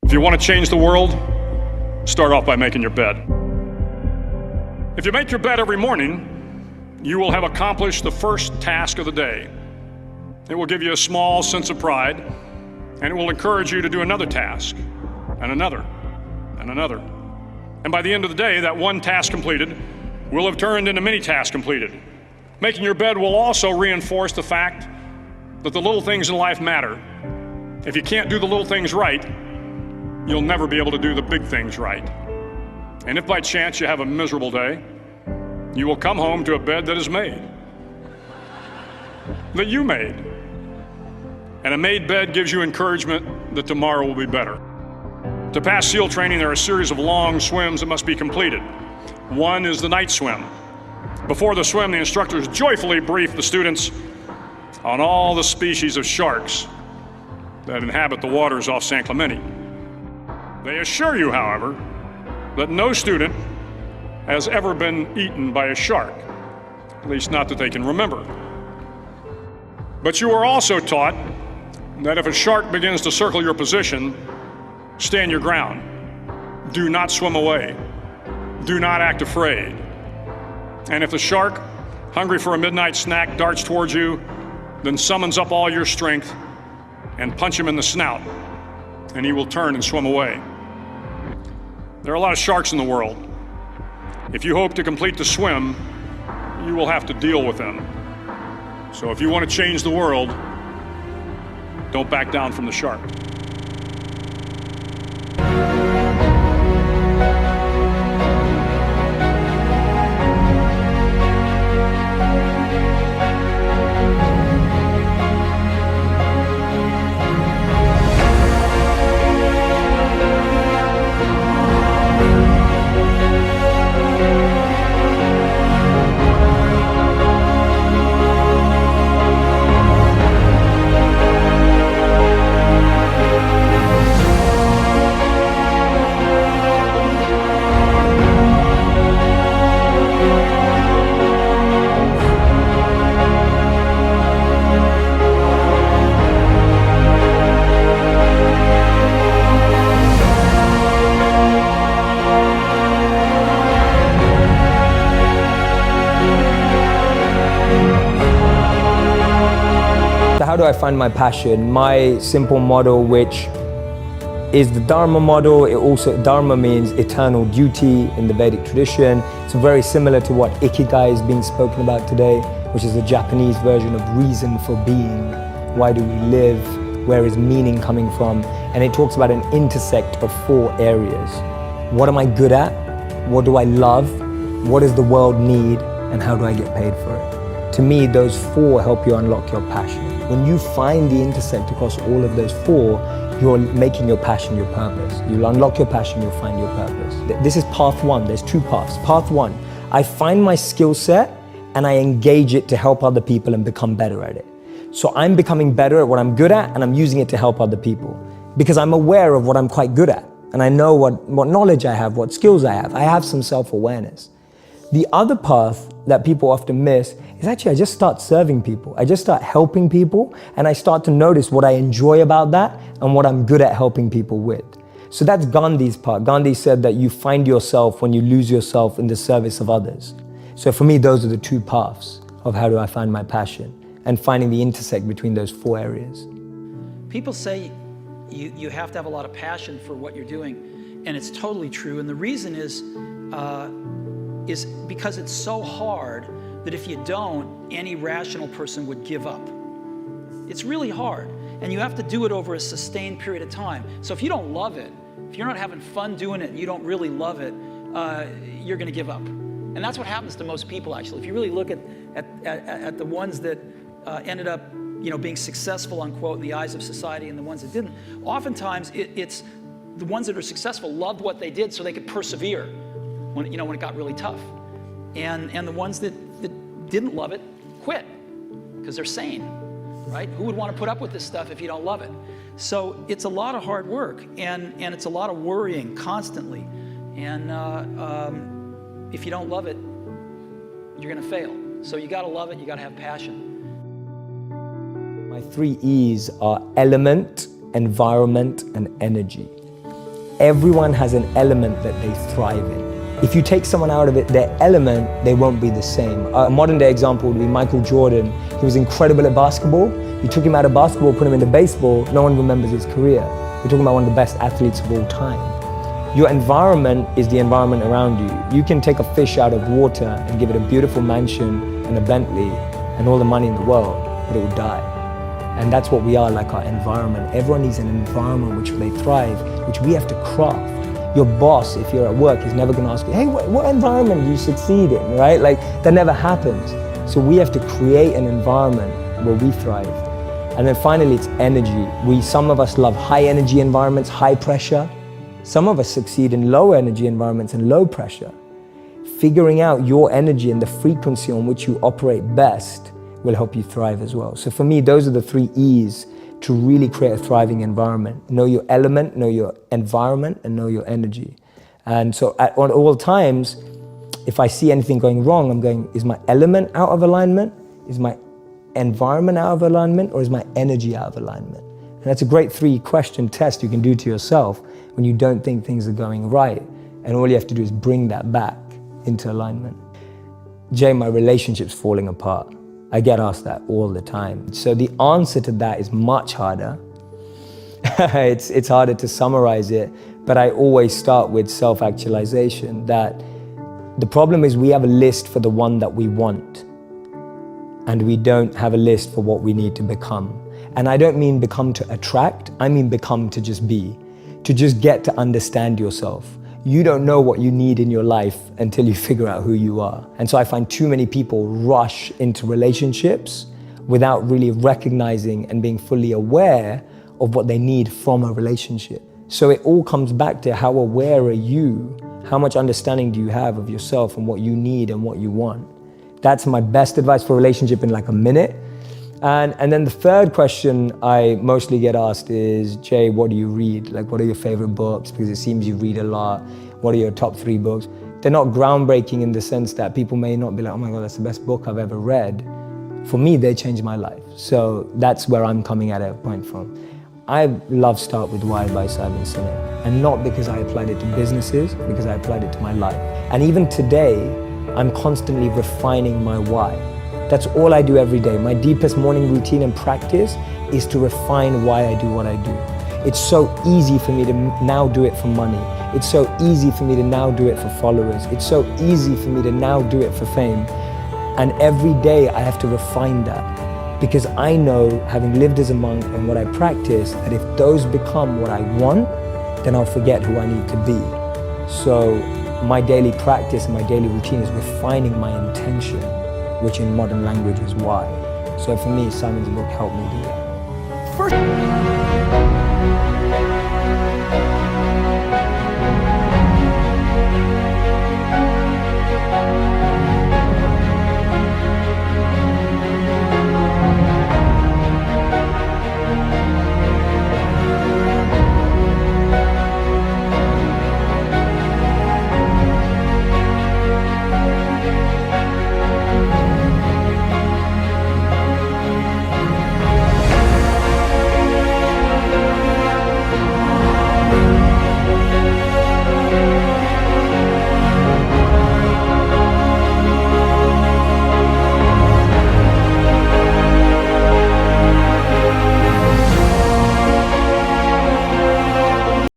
If you want to change the world, start off by making your bed. If you make your bed every morning, you will have accomplished the first task of the day. It will give you a small sense of pride, and it will encourage you to do another task, and another, and another. And by the end of the day, that one task completed will have turned into many tasks completed. Making your bed will also reinforce the fact that the little things in life matter. If you can't do the little things right, you'll never be able to do the big things right. And if by chance you have a miserable day, you will come home to a bed that is made, that you made. And a made bed gives you encouragement that tomorrow will be better. To pass SEAL training, there are a series of long swims that must be completed. One is the night swim. Before the swim, the instructors joyfully brief the students on all the species of sharks that inhabit the waters off San Clemente. They assure you, however, that no student has ever been eaten by a shark, at least not that they can remember. But you are also taught that if a shark begins to circle your position, stand your ground. Do not swim away. Do not act afraid. And if the shark, hungry for a midnight snack, darts towards you, then summons up all your strength and punch him in the snout, and he will turn and swim away. There are a lot of sharks in the world. If you hope to complete the swim, you will have to deal with them. So if you want to change the world, don't back down from the shark. How do I find my passion? My simple model, which is the Dharma model. Dharma means eternal duty in the Vedic tradition. It's very similar to what Ikigai is being spoken about today, which is the Japanese version of reason for being. Why do we live? Where is meaning coming from? And it talks about an intersect of 4 areas. What am I good at? What do I love? What does the world need? And how do I get paid for it? To me, those 4 help you unlock your passion. When you find the intersect across all of those 4, you're making your passion your purpose. You'll unlock your passion, you'll find your purpose. This is path 1, there's 2 paths. Path 1, I find my skill set and I engage it to help other people and become better at it. So I'm becoming better at what I'm good at and I'm using it to help other people because I'm aware of what I'm quite good at and I know what knowledge I have, what skills I have. I have some self-awareness. The other path that people often miss is actually I just start serving people. I just start helping people and I start to notice what I enjoy about that and what I'm good at helping people with. So that's Gandhi's part. Gandhi said that you find yourself when you lose yourself in the service of others. So for me, those are the 2 paths of how do I find my passion and finding the intersect between those 4 areas. People say you have to have a lot of passion for what you're doing, and it's totally true. And the reason is because it's so hard that if you don't, any rational person would give up. It's really hard, and you have to do it over a sustained period of time. So if you don't love it, if you're not having fun doing it and you don't really love it, you're gonna give up. And that's what happens to most people, actually. If you really look at the ones that ended up being successful, unquote, in the eyes of society and the ones that didn't, oftentimes it's the ones that are successful loved what they did so they could persevere when it got really tough. And the ones that didn't love it quit because they're sane, right? Who would want to put up with this stuff if you don't love it? So it's a lot of hard work and it's a lot of worrying constantly. And if you don't love it, you're going to fail. So you got to love it, you got to have passion. My 3 E's are element, environment, and energy. everyone has an element that they thrive in. If you take someone out of their element, they won't be the same. A modern day example would be Michael Jordan. He was incredible at basketball. You took him out of basketball, put him into baseball, no one remembers his career. We're talking about one of the best athletes of all time. Your environment is the environment around you. You can take a fish out of water and give it a beautiful mansion and a Bentley and all the money in the world, but it will die. And that's what we are, like our environment. Everyone needs an environment which they thrive, which we have to craft. Your boss, if you're at work, is never gonna ask you, hey, what environment do you succeed in, right? Like, that never happens. So we have to create an environment where we thrive. And then finally, it's energy. Some of us love high energy environments, high pressure. Some of us succeed in low energy environments and low pressure. Figuring out your energy and the frequency on which you operate best will help you thrive as well. So for me, those are the 3 E's to really create a thriving environment. Know your element, know your environment, and know your energy. And so at all times, if I see anything going wrong, I'm going, is my element out of alignment? Is my environment out of alignment? Or is my energy out of alignment? And that's a great 3-question test you can do to yourself when you don't think things are going right. And all you have to do is bring that back into alignment. Jay, my relationship's falling apart. I get asked that all the time. So the answer to that is much harder. It's harder to summarize it, but I always start with self-actualization, that the problem is we have a list for the one that we want, and we don't have a list for what we need to become. And I don't mean become to attract, I mean become to just be, to just get to understand yourself. You don't know what you need in your life until you figure out who you are. And so I find too many people rush into relationships without really recognizing and being fully aware of what they need from a relationship. So it all comes back to how aware are you? How much understanding do you have of yourself and what you need and what you want? That's my best advice for a relationship in like a minute. And then the third question I mostly get asked is, Jay, what do you read? Like, what are your favorite books? Because it seems you read a lot. What are your top 3 books? They're not groundbreaking in the sense that people may not be like, oh my God, that's the best book I've ever read. For me, they changed my life. So that's where I'm coming at a point from. I love Start With Why by Simon Sinek. And not because I applied it to businesses, because I applied it to my life. And even today, I'm constantly refining my why. That's all I do every day. My deepest morning routine and practice is to refine why I do what I do. It's so easy for me to now do it for money. It's so easy for me to now do it for followers. It's so easy for me to now do it for fame. And every day I have to refine that, because I know, having lived as a monk and what I practice, that if those become what I want, then I'll forget who I need to be. So my daily practice and my daily routine is refining my intention, which in modern language is why. So for me, Simon's book helped me do that. First